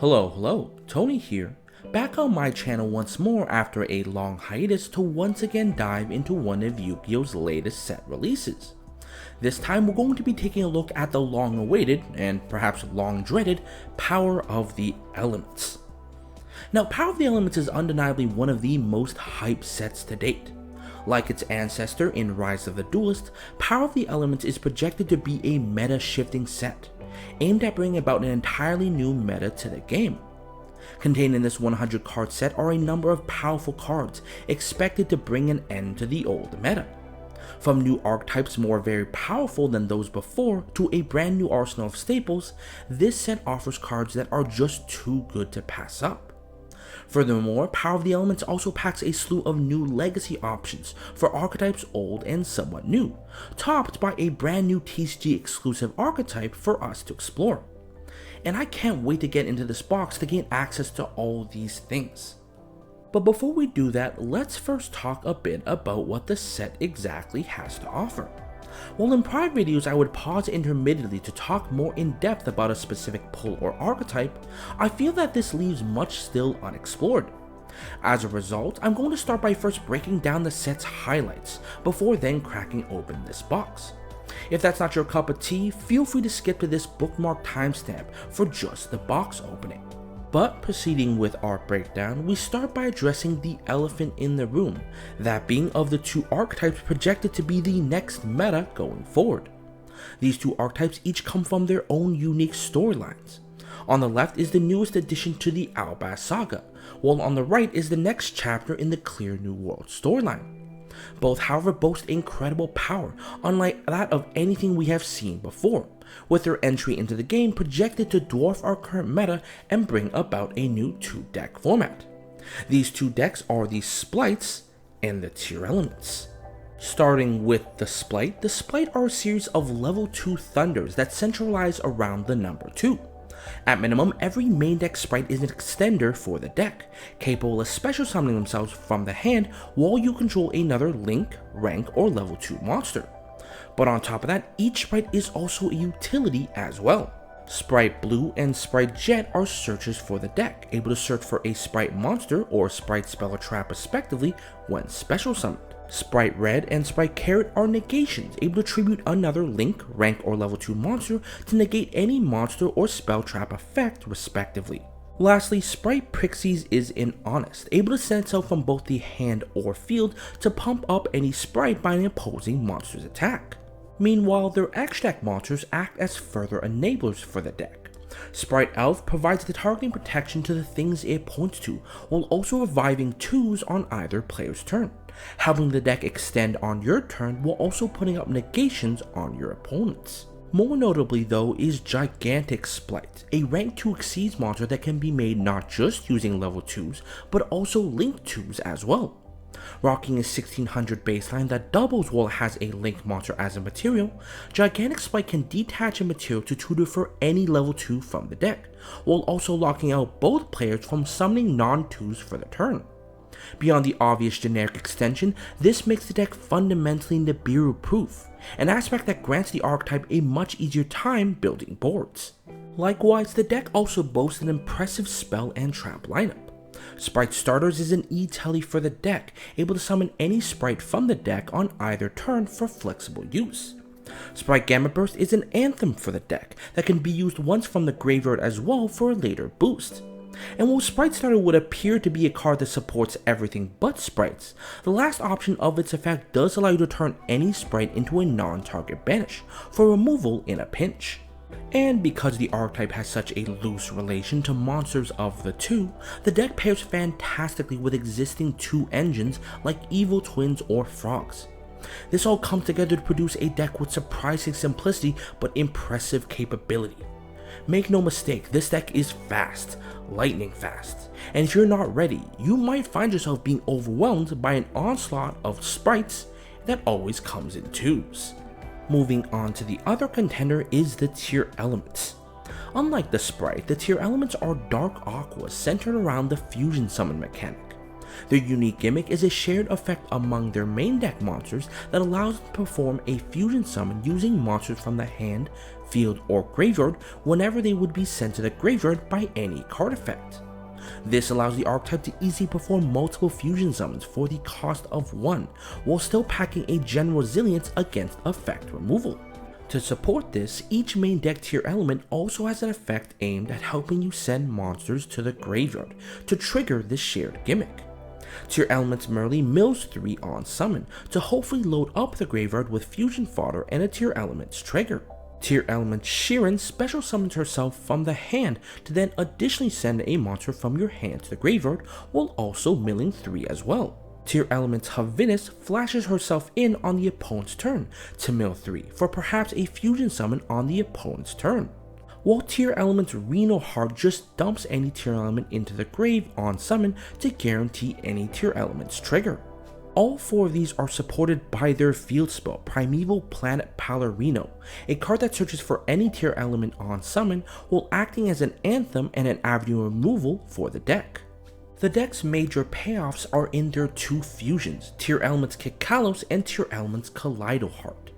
Hello, Tony here, back on my channel once more after a long hiatus to once again dive into one of Yu-Gi-Oh's latest set releases. This time we're going to be taking a look at the long-awaited, and perhaps long-dreaded, Power of the Elements. Now, Power of the Elements is undeniably one of the most hyped sets to date. Like its ancestor in Rise of the Duelist, Power of the Elements is projected to be a meta-shifting set, aimed at bringing about an entirely new meta to the game. Contained in this 100 card set are a number of powerful cards expected to bring an end to the old meta. From new archetypes more very powerful than those before to a brand new arsenal of staples, this set offers cards that are just too good to pass up. Furthermore, Power of the Elements also packs a slew of new legacy options for archetypes old and somewhat new, topped by a brand new TCG exclusive archetype for us to explore. And I can't wait to get into this box to gain access to all these things. But before we do that, let's first talk a bit about what the set exactly has to offer. While in prior videos I would pause intermittently to talk more in depth about a specific pull or archetype, I feel that this leaves much still unexplored. As a result, I'm going to start by first breaking down the set's highlights, before then cracking open this box. If that's not your cup of tea, feel free to skip to this bookmark timestamp for just the box opening. But proceeding with our breakdown, we start by addressing the elephant in the room, that being of the two archetypes projected to be the next meta going forward. These two archetypes each come from their own unique storylines. On the left is the newest addition to the Albaz saga, while on the right is the next chapter in the Clear New World storyline. Both, however, boast incredible power, unlike that of anything we have seen before, with their entry into the game projected to dwarf our current meta and bring about a new 2-deck format. These two decks are the Sprites and the Tier Elements. Starting with the Sprite are a series of level 2 thunders that centralize around the number 2. At minimum, every main deck Sprite is an extender for the deck, capable of special summoning themselves from the hand while you control another link, rank, or level 2 monster. But on top of that, each Sprite is also a utility as well. Sprite Blue and Sprite Jet are searchers for the deck, able to search for a Sprite monster or Sprite spell or trap respectively when special summoned. Sprite Red and Sprite Carrot are negations, able to tribute another link, rank, or level 2 monster to negate any monster or spell trap effect respectively. Lastly, Sprite Pixies is an honest, able to send itself from both the hand or field to pump up any sprite by an opposing monster's attack. Meanwhile, their extra deck monsters act as further enablers for the deck. Sprite Elf provides the targeting protection to the things it points to, while also reviving 2s on either player's turn, having the deck extend on your turn while also putting up negations on your opponents. More notably though is Gigantic Sprite, a rank 2 exceeds monster that can be made not just using level 2s, but also link 2s as well. Rocking a 1600 baseline that doubles while it has a link monster as a material, Gigantic Sprite can detach a material to tutor for any level 2 from the deck, while also locking out both players from summoning non-2s for the turn. Beyond the obvious generic extension, this makes the deck fundamentally Nibiru-proof, an aspect that grants the archetype a much easier time building boards. Likewise, the deck also boasts an impressive spell and trap lineup. Sprite Starters is an e-telly for the deck, able to summon any sprite from the deck on either turn for flexible use. Sprite Gamma Burst is an anthem for the deck that can be used once from the graveyard as well for a later boost. And while Sprite Starter would appear to be a card that supports everything but sprites, the last option of its effect does allow you to turn any sprite into a non-target banish for removal in a pinch. And because the archetype has such a loose relation to monsters of the 2, the deck pairs fantastically with existing 2 engines like Evil Twins or Frogs. This all comes together to produce a deck with surprising simplicity but impressive capability. Make no mistake, this deck is fast, lightning fast, and if you're not ready, you might find yourself being overwhelmed by an onslaught of sprites that always comes in 2s. Moving on to the other contender is the Tier Elements. Unlike the Sprite, the Tier Elements are dark aquas centered around the fusion summon mechanic. Their unique gimmick is a shared effect among their main deck monsters that allows them to perform a fusion summon using monsters from the hand, field, or graveyard whenever they would be sent to the graveyard by any card effect. This allows the archetype to easily perform multiple fusion summons for the cost of 1, while still packing a general resilience against effect removal. To support this, each main deck tier element also has an effect aimed at helping you send monsters to the graveyard to trigger this shared gimmick. Tier Elements merely mills 3 on summon to hopefully load up the graveyard with fusion fodder and a Tier Elements trigger. Tier Element Sheeran special summons herself from the hand to then additionally send a monster from your hand to the graveyard while also milling 3 as well. Tier Element Havinus flashes herself in on the opponent's turn to mill 3 for perhaps a fusion summon on the opponent's turn. While Tier Element's Reno Heart just dumps any Tier Element into the grave on summon to guarantee any Tier Element's trigger. All 4 of these are supported by their field spell, Primeval Planet Palorino, a card that searches for any Tier Element on summon while acting as an anthem and an avenue removal for the deck. The deck's major payoffs are in their 2 fusions, Tier Elements Kikalos and Tier Elements Kaleido Heart.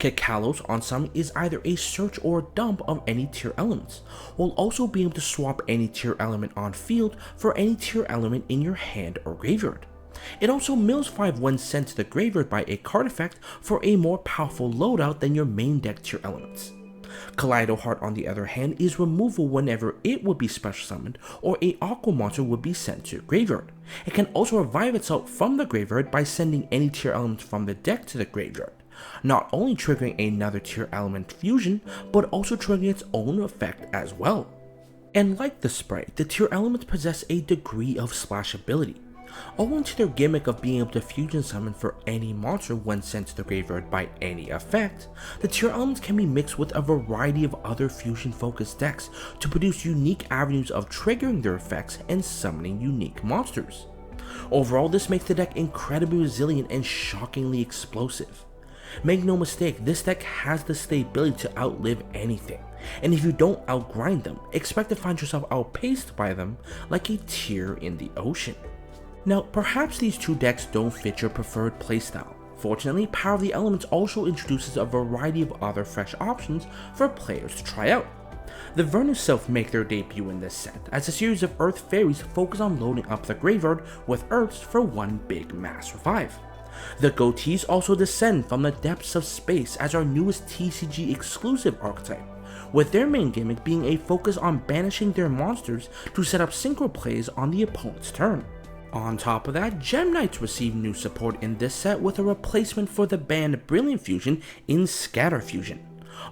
Kikalos on summon is either a search or a dump of any Tier Elements, while also being able to swap any Tier Element on field for any Tier Element in your hand or graveyard. It also mills 5 when sent to the graveyard by a card effect for a more powerful loadout than your main deck Tier Elements. Kaleido Heart on the other hand is removal whenever it would be special summoned or a aqua monster would be sent to your graveyard. It can also revive itself from the graveyard by sending any Tier Elements from the deck to the graveyard, not only triggering another Tier Element fusion, but also triggering its own effect as well. And like the Sprite, the Tier Elements possess a degree of splashability. Owing to their gimmick of being able to fusion summon for any monster when sent to the graveyard by any effect, the Tier Elements can be mixed with a variety of other fusion focused decks to produce unique avenues of triggering their effects and summoning unique monsters. Overall, this makes the deck incredibly resilient and shockingly explosive. Make no mistake, this deck has the stability to outlive anything, and if you don't outgrind them, expect to find yourself outpaced by them like a tear in the ocean. Now, perhaps these 2 decks don't fit your preferred playstyle. Fortunately, Power of the Elements also introduces a variety of other fresh options for players to try out. The Vernus Sylph make their debut in this set, as a series of Earth Fairies focus on loading up the graveyard with Earths for one big mass revive. The Goatees also descend from the depths of space as our newest TCG exclusive archetype, with their main gimmick being a focus on banishing their monsters to set up synchro plays on the opponent's turn. On top of that, Gem Knights receive new support in this set with a replacement for the banned Brilliant Fusion in Scatter Fusion.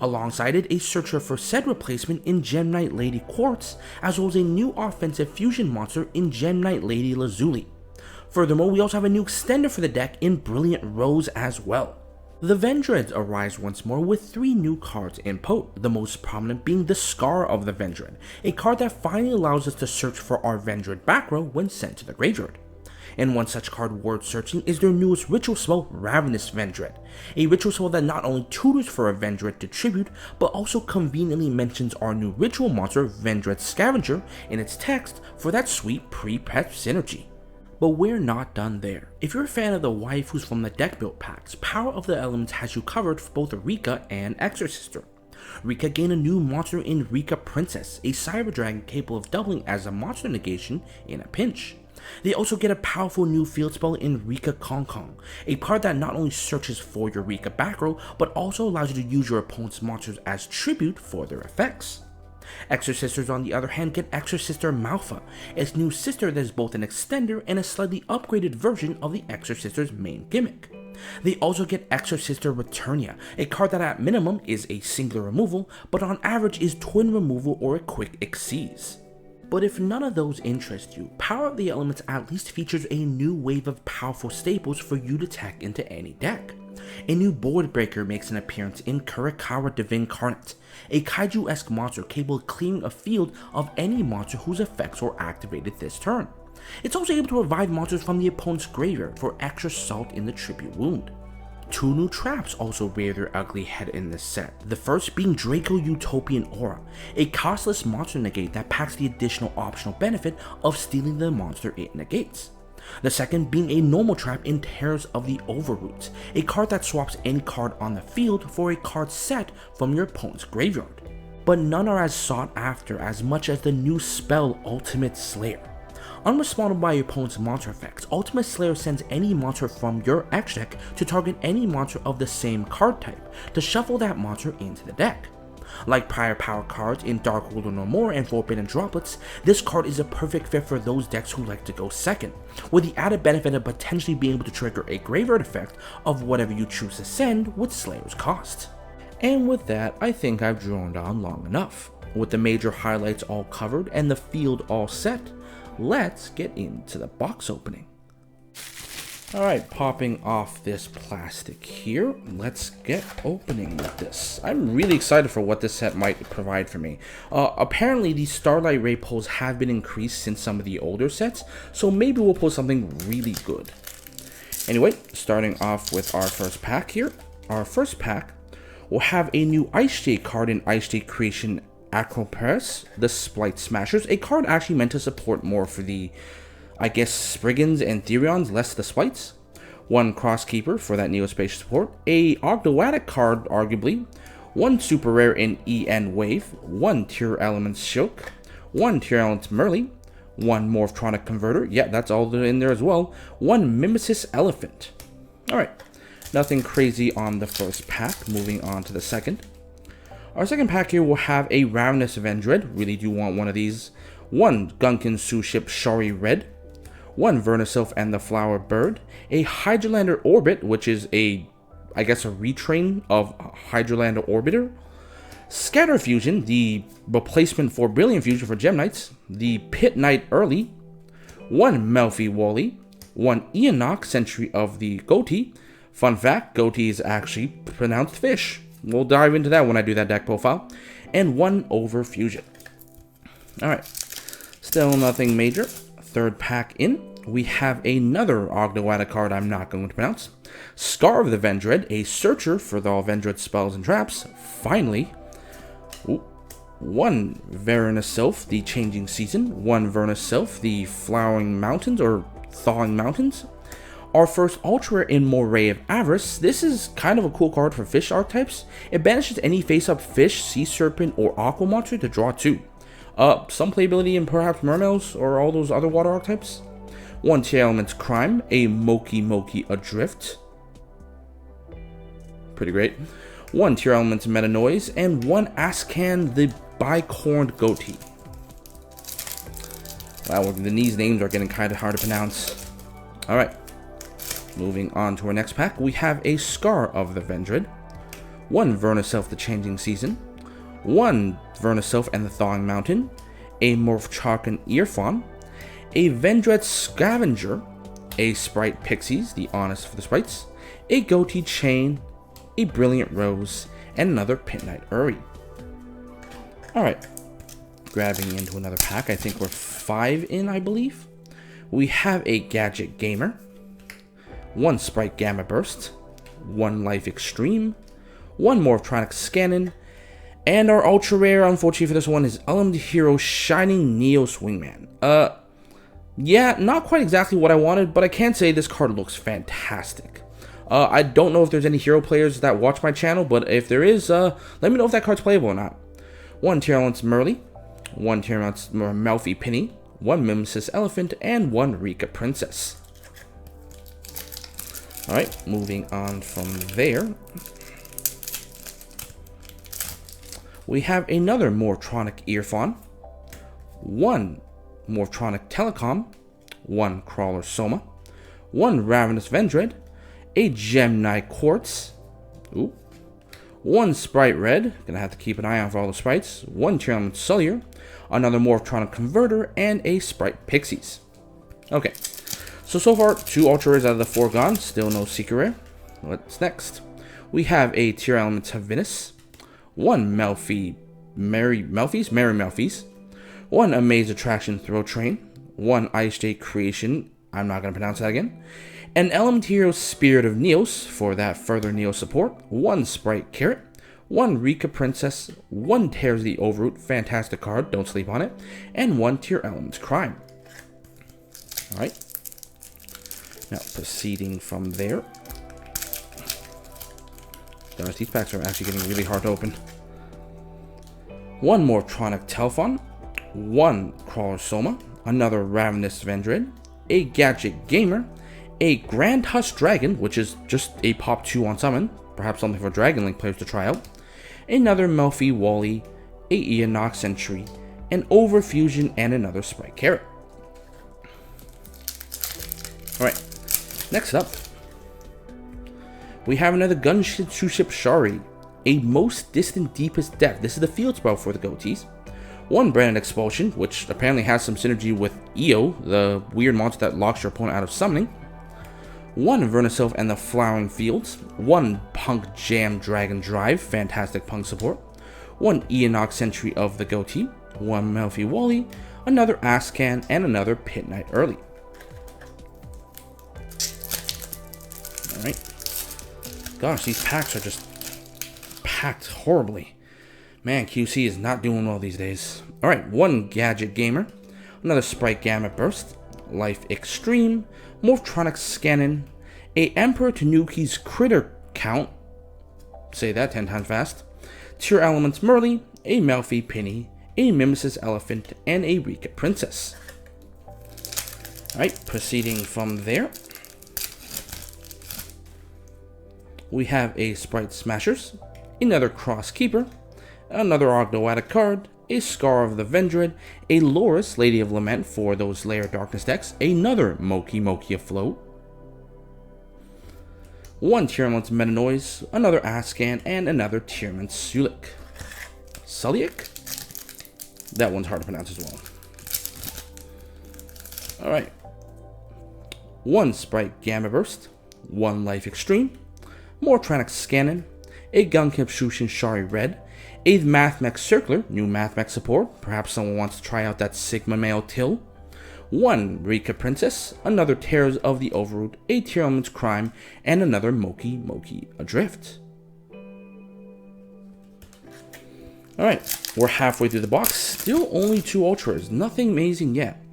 Alongside it, a searcher for said replacement in Gem Knight Lady Quartz, as well as a new offensive fusion monster in Gem Knight Lady Lazuli. Furthermore, we also have a new extender for the deck in Brilliant Rose as well. The Vendreads arise once more with 3 new cards in Pote, the most prominent being the Scar of the Vendread, a card that finally allows us to search for our Vendread back row when sent to the graveyard. And one such card worth searching is their newest ritual spell, Ravenous Vendread, a ritual spell that not only tutors for a Vendread to tribute, but also conveniently mentions our new ritual monster, Vendread Scavenger, in its text for that sweet pre-prep synergy. But we're not done there. If you're a fan of the waifus from the deck build packs, Power of the Elements has you covered for both Rika and Exorcister. Rika gained a new monster in Rika Princess, a cyber dragon capable of doubling as a monster negation in a pinch. They also get a powerful new field spell in Rika Kong Kong, a card that not only searches for your Rika back row, but also allows you to use your opponent's monsters as tribute for their effects. Exorcisters on the other hand get Exorcister Malfa, its new sister that is both an extender and a slightly upgraded version of the Exorcister's main gimmick. They also get Exorcister Returnia, a card that at minimum is a singular removal, but on average is twin removal or a quick exceeds. But if none of those interest you, Power of the Elements at least features a new wave of powerful staples for you to tack into any deck. A new board breaker makes an appearance in Kurikawa Divincarnate, a kaiju-esque monster capable of clearing a field of any monster whose effects were activated this turn. It's also able to revive monsters from the opponent's graveyard for extra salt in the tribute wound. 2 new traps also rear their ugly head in this set, the first being Draco Utopian Aura, a costless monster negate that packs the additional optional benefit of stealing the monster it negates. The second being a normal trap in Tears of the Overroots, a card that swaps any card on the field for a card set from your opponent's graveyard. But none are as sought after as much as the new spell Ultimate Slayer. Unresponded by your opponent's monster effects, Ultimate Slayer sends any monster from your X deck to target any monster of the same card type to shuffle that monster into the deck. Like prior power cards in Dark Ruler No More and Forbidden Droplets, this card is a perfect fit for those decks who like to go second, with the added benefit of potentially being able to trigger a graveyard effect of whatever you choose to send with Slayer's cost. And with that, I think I've droned on long enough. With the major highlights all covered and the field all set, let's get into the box opening. Alright, popping off this plastic here, let's get opening with this. I'm really excited for what this set might provide for me. Apparently these Starlight Ray pulls have been increased since some of the older sets, so maybe we'll pull something really good. Anyway, starting off with our first pack here. Our first pack will have a new Ice J card in Ice J Creation Acropress, the Sprite Smashers, a card actually meant to support more for the, I guess, Spriggans and Therions, less the Sprites. One Crosskeeper for that Neospatial support, a Ogdoadic card arguably, one super rare in EN Wave, one Tear Elements Shulk, one Tear Elements Merly, one Morphtronic Converter, yeah, that's all in there as well, one Mimesis Elephant. Alright, nothing crazy on the first pack, moving on to the second. Our second pack here will have a Ravenous Vendread, really do want one of these, one Gunkin Suship Shari Red, one Vernisylph and the Flower Bird, a Hydralander Orbit, which is I guess a retrain of Hydralander Orbiter, Scatter Fusion, the replacement for Brilliant Fusion for Gem Knights, the Pit Knight Early, one Melfi Wally, one Eonox Sentry of the Goatee. Fun fact, Goatee is actually pronounced fish. We'll dive into that when I do that deck profile. And one Overfusion. Alright, still nothing major. Third pack in, we have another Ogdoadic card I'm not going to pronounce. Scar of the Vendread, a searcher for all Vendread spells and traps. Finally, one Vernisylph, the Changing Season. One Vernisylph, the Flowering Mountains or Thawing Mountains. Our first ultra rare in Moray of Avarice. This is kind of a cool card for fish archetypes. It banishes any face-up fish, sea serpent, or aqua monster to draw 2. Some playability in perhaps Mermails or all those other water archetypes. One Tear Elements Crime, a Moki Adrift. Pretty great. One Tear Elements Meta Noise, and one Ascan the Bicorned Goatee. Wow, these names are getting kind of hard to pronounce. Alright. Moving on to our next pack, we have a Scar of the Vendread, one Vernisylph the Changing Season, one Vernisylph and the Thawing Mountain, a Morphtronic Earfawn, a Vendread Scavenger, a Sprite Pixies, the Honest for the Sprites, a Goatee Chain, a Brilliant Rose, and another Pit Knight Uri. Alright, grabbing into another pack, I think we're 5 in, I believe. We have a Gadget Gamer, one Sprite Gamma Burst, one Life Extreme, one Morphtronic Scannon, and our ultra rare, unfortunately for this one, is Elemental Hero Shining Neos Wingman. Yeah, not quite exactly what I wanted, but I can say this card looks fantastic. I don't know if there's any hero players that watch my channel, but if there is, let me know if that card's playable or not. One Tear Elements Merly, one Tear Elements Melfi Penny, one Mimesis Elephant, and one Rika Princess. Alright, moving on from there, we have another Morphtronic Earfawn, one Morphtronic Telecom, one Crawler Soma, one Ravenous Vendread, a Gem Knight Quartz, one Sprite Red, gonna have to keep an eye out for all the sprites, one Tear Element Sullier, another Morphtronic Converter, and a Sprite Pixies. Okay. So far, 2 ultra rares out of the 4 gone, still no secret rare. What's next? We have a Tear Elements Venus, one Merry Melfies, one Amaze Attraction Throw Train, one Ice J Creation, I'm not going to pronounce that again, an Elemental Hero Spirit of Neos for that further Neos support, one Sprite Carrot, one Rika Princess, one Tears the Overroot, fantastic card, don't sleep on it, and one Tear Elements Crime. Alright. Now, proceeding from there. Gosh, these packs are actually getting really hard to open. One Morphtronic Telefon, one Crawler Soma, another Ravenous Vendread, a Gadget Gamer, a Grand Husk Dragon, which is just a pop 2 on summon, perhaps something for Dragon Link players to try out, another Melfi Wally, a Eonox Sentry, an Overfusion, and another Sprite Carrot. Alright, next up, we have another Gunship Shari, a Most Distant Deepest Depth. This is the field spell for the goatees. One Branded Expulsion, which apparently has some synergy with Eo, the weird monster that locks your opponent out of summoning. One Vernisylph and the Flowering Fields. One Punk Jam Dragon Drive, fantastic Punk support. One Eonox Sentry of the goatee. One Melfi Wally, another Ascan, and another Pit Knight early. Alright. Gosh, these packs are just packed horribly. Man, QC is not doing well these days. Alright, one Gadget Gamer, another Sprite Gamma Burst, Life Extreme, Morphtronic Scannon, a Emperor Tanuki's Critter Count, say that 10 times fast, Tier Elements Merly, a Melfi Penny, a Mimesis Elephant, and a Rika Princess. Alright, proceeding from there, we have a Sprite Smashers, another Cross Keeper, another Ogdoadic card, a Scar of the Vendread, a Loris, Lady of Lament for those Layer Darkness decks, another Moki Afloat, one Tearments Meta Noise, another Ascan, and another Tearments Sulik. Suliak? That one's hard to pronounce as well. Alright. One Sprite Gamma Burst, one Life Extreme, Morphtronic Scannon, a Gunkamp Shushin Shari Red, a Mathmech Circular, new Mathmech support, perhaps someone wants to try out that Sigma Male Till, one Rika Princess, another Terrors of the Overroot, a Tier Elements Crime, and another Moki Adrift. Alright, we're halfway through the box, still only 2 Ultras, nothing amazing yet.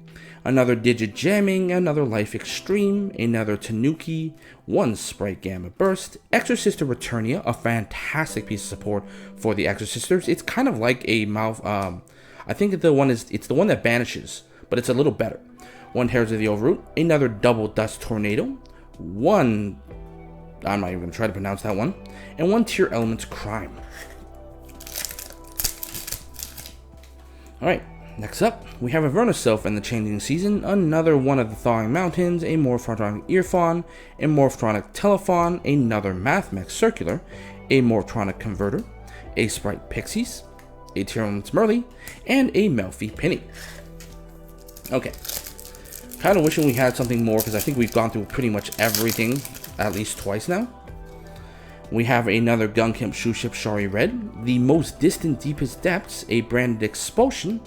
Another Digit Jamming, another Life Extreme, another Tanuki, one Sprite Gamma Burst, Exorcister Returnia, a fantastic piece of support for the Exorcisters. It's kind of like a mouth, I think it's the one that banishes, but it's a little better. One Terrors of the Overroot, another Double Dust Tornado, one, I'm not even going to try to pronounce that one, and one Tier Elements Crime. Alright. Next up, we have a Vernisylph in the Changing Season, another one of the Thawing Mountains, a Morphtronic Earphon, a Morphtronic Telefon, another Mathmech Circular, a Morphtronic Converter, a Sprite Pixies, a Tier Elements Merly, and a Melfi Penny. Okay, kind of wishing we had something more because I think we've gone through pretty much everything at least twice now. We have another Gunkamp Shoeship Shari Red, the Most Distant Deepest Depths, a Branded Expulsion,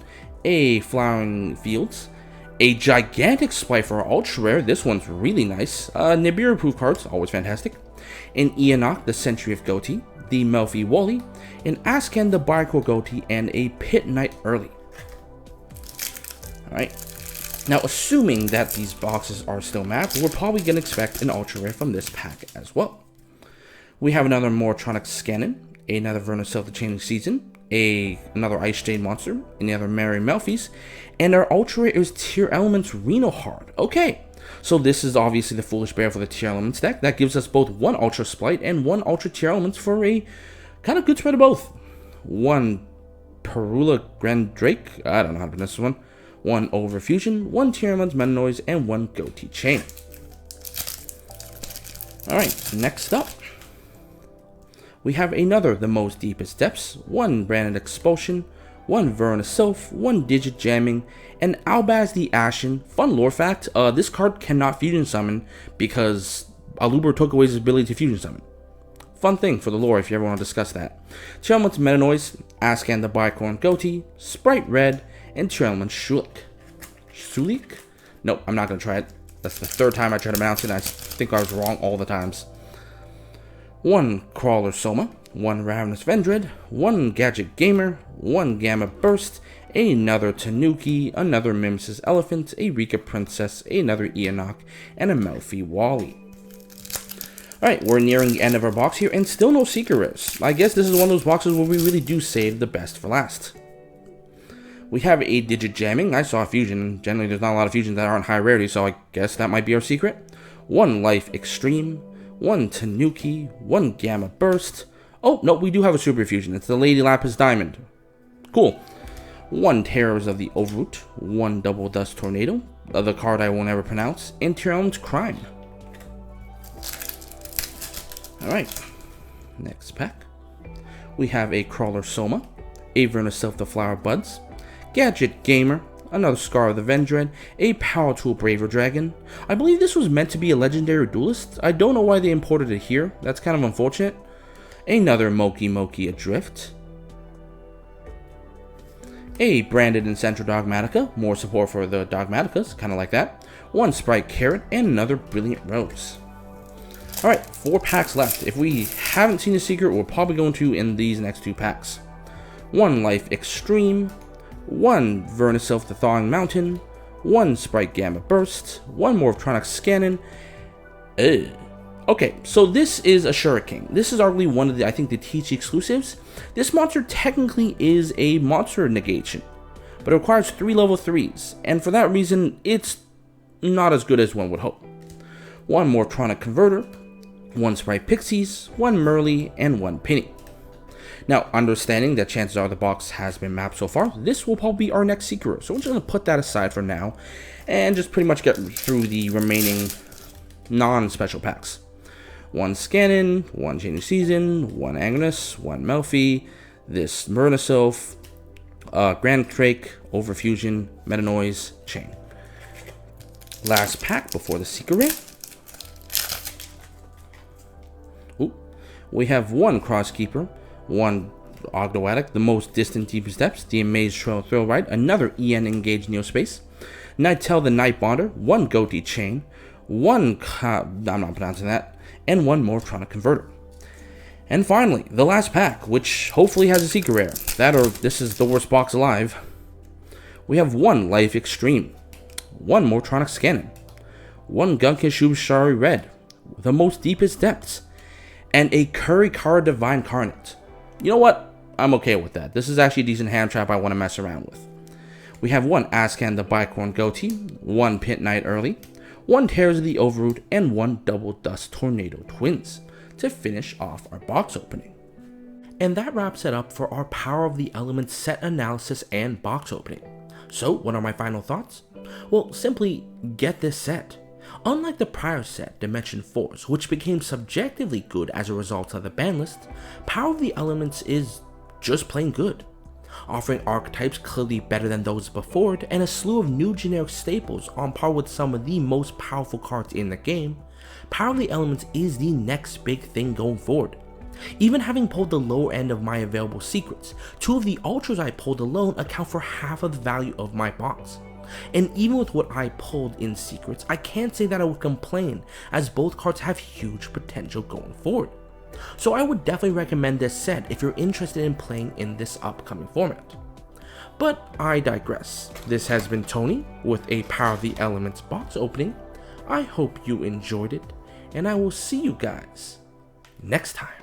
a Flowering Fields, a gigantic Sprite for Ultra Rare, this one's really nice, Nibiru Proof cards, always fantastic, an Eonox, the Sentry of Goatee, the Melfi Wally, an Ascan, the Biocore Goatee, and a Pit Knight early. Alright, now assuming that these boxes are still mapped, we're probably going to expect an Ultra Rare from this pack as well. We have another Morphtronic Scannon, another Vernisylph the Changing Season, another Ice Shade Monster, another Merry Melfis, and our Ultra Rare is Tier Elements Reno Hard. Okay, so this is obviously the Foolish Bear for the Tier Elements deck. That gives us both one Ultra Splite and one Ultra Tier Elements for a kind of good spread of both. One Perula Grand Drake, I don't know how to pronounce this one. One Overfusion, one Tier Elements Meta Noise, and one Goatee Chain. Alright, next up, we have another The Most Deepest Depths, one Branded Expulsion, one Vernisylph, one Digit Jamming, and Albaz the Ashen. Fun lore fact, this card cannot fusion summon because Aluber took away his ability to fusion summon. Fun thing for the lore if you ever want to discuss that. Tier Elements Meta Noise, Ascan the Bicorn Goatee, Sprite Red, and Tier Elements Shulik. Sulik? Nope, I'm not going to try it. That's the third time I try to pronounce it, and I think I was wrong all the times. One Crawler Soma, one Ravenous Vendread, one Gadget Gamer, one Gamma Burst, another Tanuki, another Mimesis Elephant, a Rika Princess, another Eonock, and a Melfi Wally. Alright, we're nearing the end of our box here, and still no secret rares. I guess this is one of those boxes where we really do save the best for last. We have a Digit Jamming. I saw a Fusion. Generally, there's not a lot of Fusions that aren't high rarity, so I guess that might be our secret. One Life Extreme, one Tanuki, one Gamma Burst. Oh, no, we do have a Super Fusion. It's the Lady Lapis Diamond. Cool. One Terrors of the Overroot, one Double Dust Tornado, the card I won't ever pronounce, and Tyrell's Crime. Alright, next pack. We have a Crawler Soma, a Vernasilk the Flower Buds, Gadget Gamer, another Scar of the Vendread, a Power Tool Braver Dragon. I believe this was meant to be a Legendary Duelist. I don't know why they imported it here. That's kind of unfortunate. Another Moki Adrift. A Branded and Central Dogmatica, more support for the Dogmaticas, kind of like that. One Sprite Carrot, and another Brilliant Rose. Alright, 4 packs left. If we haven't seen a secret, we're probably going to in these next 2 packs. One Life Extreme, one Vernasilk the Thawing Mountain, one Sprite Gamma Burst, one Morphtronic Scannon. Okay, so this is a Shuriken. This is arguably one of the, I think, the TC exclusives. This monster technically is a monster negation, but it requires 3 level 3s, and for that reason, it's not as good as one would hope. One Morphtronic Converter, one Sprite Pixies, one Merly, and one Penny. Now, understanding that chances are the box has been mapped so far, this will probably be our next secret, so we're just going to put that aside for now, and just pretty much get through the remaining non-special packs. One Scannon, one Genu Season, one Agnes, one Melfi, this Vernasilk, Grand Drake, Overfusion, Metanoise, Chain. Last pack before the secret rare. We have one Crosskeeper, one Ogdoadic, the Most Distant Deepest Depths, the Amaze Trail Thrill Ride, another EN Engaged Neospace, Nightel the Nightbonder, one Goatee Chain, one I'm not pronouncing that, and one Morphtronic Converter. And finally, the last pack, which hopefully has a secret rare. That or this is the worst box alive. We have one Life Extreme, one Morphtronic Scannon, one Gunkishu Shari Red, the Most Deepest Depths, and a Kurikara Divine Carnate. You know what? I'm okay with that. This is actually a decent hand trap I want to mess around with. We have one Ascan the Bicorn Goatee, one Pit Knight Early, one Tears of the Overroot, and one Double Dust Tornado Twins to finish off our box opening. And that wraps it up for our Power of the Elements set analysis and box opening. So, what are my final thoughts? Well, simply get this set. Unlike the prior set, Dimension Force, which became subjectively good as a result of the ban list, Power of the Elements is just plain good. Offering archetypes clearly better than those before it, and a slew of new generic staples on par with some of the most powerful cards in the game, Power of the Elements is the next big thing going forward. Even having pulled the lower end of my available secrets, 2 of the ultras I pulled alone account for half of the value of my box. And even with what I pulled in secrets, I can't say that I would complain, as both cards have huge potential going forward. So I would definitely recommend this set if you're interested in playing in this upcoming format. But I digress. This has been Tony with a Power of the Elements box opening. I hope you enjoyed it, and I will see you guys next time.